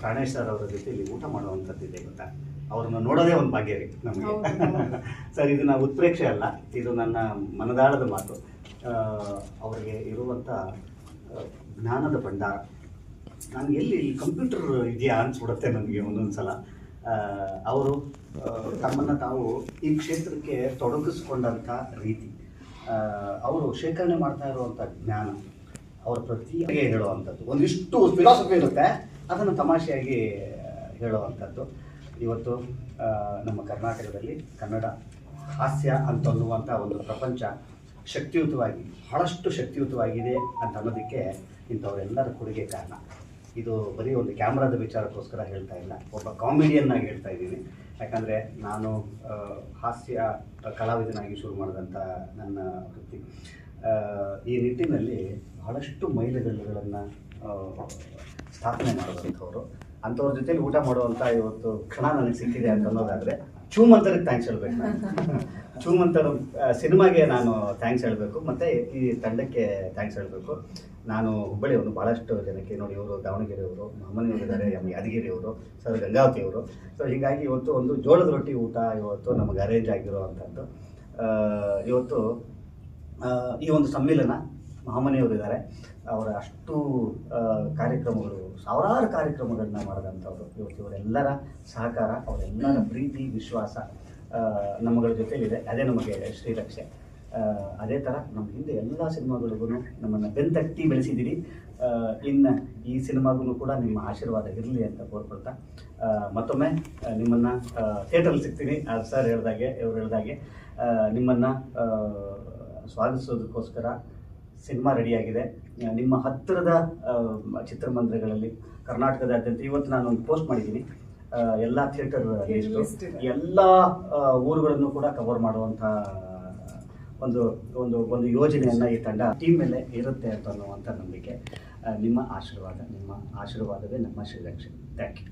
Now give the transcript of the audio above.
Pranesh sir ಅವರ ಜೊತೆ ಇಲ್ಲಿ ಊಟ ಮಾಡುವಂಥದ್ದಿದೆ ಗೊತ್ತಾ. ಅವ್ರನ್ನ ನೋಡೋದೇ ಒಂದು ಭಾಗ್ಯ ರೀ ನಮಗೆ. ಸರ್ ಇದು ನಾವು ಉತ್ಪ್ರೇಕ್ಷೆ ಅಲ್ಲ, ಇದು ನನ್ನ ಮನದಾಳದ ಮಾತು. ಅವರಿಗೆ ಇರುವಂಥ ಜ್ಞಾನದ ಭಂಡಾರ ನನಗೆ ಎಲ್ಲಿ ಕಂಪ್ಯೂಟರ್ ಇದೆಯಾ ಅನಿಸ್ಬಿಡುತ್ತೆ ನನಗೆ ಒಂದೊಂದು ಸಲ. ಅವರು ತಮ್ಮನ್ನು ತಾವು ಈ ಕ್ಷೇತ್ರಕ್ಕೆ ತೊಡಗಿಸ್ಕೊಂಡಂಥ ರೀತಿ, ಅವರು ಶೇಖರಣೆ ಮಾಡ್ತಾ ಇರುವಂಥ ಜ್ಞಾನ, ಅವರ ಪ್ರತಿಗೆ ಹೇಳುವಂಥದ್ದು ಒಂದಿಷ್ಟು ಫಿಲಾಸಫಿ ಇರುತ್ತೆ, ಅದನ್ನು ತಮಾಷೆಯಾಗಿ ಹೇಳುವಂಥದ್ದು. ಇವತ್ತು ನಮ್ಮ ಕರ್ನಾಟಕದಲ್ಲಿ ಕನ್ನಡ ಹಾಸ್ಯ ಅಂತನ್ನುವಂಥ ಒಂದು ಪ್ರಪಂಚ ಶಕ್ತಿಯುತವಾಗಿ, ಬಹಳಷ್ಟು ಶಕ್ತಿಯುತವಾಗಿದೆ ಅಂತ ಅನ್ನೋದಕ್ಕೆ ಇಂಥವರೆಲ್ಲರ ಕೊಡುಗೆ ಕಾರಣ. ಇದು ಬರೀ ಒಂದು ಕ್ಯಾಮ್ರಾದ ವಿಚಾರಕ್ಕೋಸ್ಕರ ಹೇಳ್ತಾ ಇಲ್ಲ, ಒಬ್ಬ ಕಾಮಿಡಿಯನ್ ಆಗಿ ಹೇಳ್ತಾ ಇದ್ದೀನಿ. ಯಾಕಂದರೆ ನಾನು ಹಾಸ್ಯ ಕಲಾವಿದನಾಗಿ ಶುರು ಮಾಡಿದಂಥ ನನ್ನ ವೃತ್ತಿ, ಈ ನಿಟ್ಟಿನಲ್ಲಿ ಬಹಳಷ್ಟು ಮೈಲಿಗಲ್ಲುಗಳನ್ನು ಸ್ಥಾಪನೆ ಮಾಡಿದಂಥವ್ರು. ಅಂಥವ್ರ ಜೊತೆಲಿ ಊಟ ಮಾಡುವಂಥ ಇವತ್ತು ಕ್ಷಣ ನನಗೆ ಸಿಕ್ಕಿದೆ ಅಂತ ಅನ್ನೋದಾದರೆ ಚೂಮಂತರಿಗೆ ಥ್ಯಾಂಕ್ಸ್ ಹೇಳಬೇಕು. ನಾನು ಚೂಮಂತರ ಸಿನಿಮಾಗೆ ನಾನು ಥ್ಯಾಂಕ್ಸ್ ಹೇಳಬೇಕು, ಮತ್ತು ಈ ತಂಡಕ್ಕೆ ಥ್ಯಾಂಕ್ಸ್ ಹೇಳಬೇಕು. ನಾನು ಹುಬ್ಬಳ್ಳಿಯವರು, ಭಾಳಷ್ಟು ಜನಕ್ಕೆ ನೋಡಿ, ಇವರು ದಾವಣಗೆರೆಯವರು, ಮಮ್ಮನಿಯವರಿದ್ದಾರೆ, ಯಾದಗಿರಿಯವರು, ಸರ್ ಗಂಗಾವತಿಯವರು. ಸೊ ಹೀಗಾಗಿ ಇವತ್ತು ಒಂದು ಜೋಳದ ರೊಟ್ಟಿ ಊಟ ಇವತ್ತು ನಮಗೆ ಅರೇಂಜ್ ಆಗಿರೋ ಅಂಥದ್ದು. ಇವತ್ತು ಈ ಒಂದು ಸಮ್ಮಿಲನ ಮಹಾಮನೆಯವರಿದ್ದಾರೆ, ಅವರ ಅಷ್ಟು ಕಾರ್ಯಕ್ರಮಗಳು, ಸಾವಿರಾರು ಕಾರ್ಯಕ್ರಮಗಳನ್ನ ಮಾಡಿದಂಥವ್ರು. ಇವತ್ತು ಇವರೆಲ್ಲರ ಸಹಕಾರ, ಅವರೆಲ್ಲರ ಪ್ರೀತಿ, ವಿಶ್ವಾಸ ನಮ್ಮಗಳ ಜೊತೆಲಿದೆ. ಅದೇ ನಮಗೆ ಶ್ರೀರಕ್ಷೆ. ಅದೇ ಥರ ನಮ್ಮ ಹಿಂದೆ ಎಲ್ಲ ಸಿನಿಮಾಗಳಿಗೂ ನಮ್ಮನ್ನು ಬೆಂತಟ್ಟಿ ಬೆಳೆಸಿದ್ದೀರಿ. ಇನ್ನು ಈ ಸಿನಿಮಾಗೂ ಕೂಡ ನಿಮ್ಮ ಆಶೀರ್ವಾದ ಇರಲಿ ಅಂತ ಕೋರ್ಕೊಳ್ತಾ, ಮತ್ತೊಮ್ಮೆ ನಿಮ್ಮನ್ನು ಥಿಯೇಟ್ರಲ್ಲಿ ಸಿಗ್ತೀನಿ. ಸರ್ ಹೇಳ್ದಾಗೆ, ಇವ್ರು ಹೇಳ್ದಾಗೆ ನಿಮ್ಮನ್ನು ಸ್ವಾಗತಿಸೋದಕ್ಕೋಸ್ಕರ ಸಿನಿಮಾ ರೆಡಿಯಾಗಿದೆ. ನಿಮ್ಮ ಹತ್ತಿರದ ಚಿತ್ರಮಂದಿರಗಳಲ್ಲಿ ಕರ್ನಾಟಕದಾದ್ಯಂತ ಇವತ್ತು ನಾನು ಒಂದು ಪೋಸ್ಟ್ ಮಾಡಿದ್ದೀನಿ, ಎಲ್ಲ ಥಿಯೇಟರ್ ಲಿಸ್ಟು, ಎಲ್ಲ ಊರುಗಳನ್ನು ಕೂಡ ಕವರ್ ಮಾಡುವಂಥ ಒಂದು ಒಂದು ಒಂದು ಯೋಜನೆಯನ್ನು ಈ ತಂಡ ಟೀಮ್ ಮೇಲೆ ಇರುತ್ತೆ ಅಂತ ಅನ್ನುವಂಥ ನಂಬಿಕೆ. ನಿಮ್ಮ ಆಶೀರ್ವಾದವೇ ನಮ್ಮ ಶ್ರೀರಕ್ಷೆ. Thank you.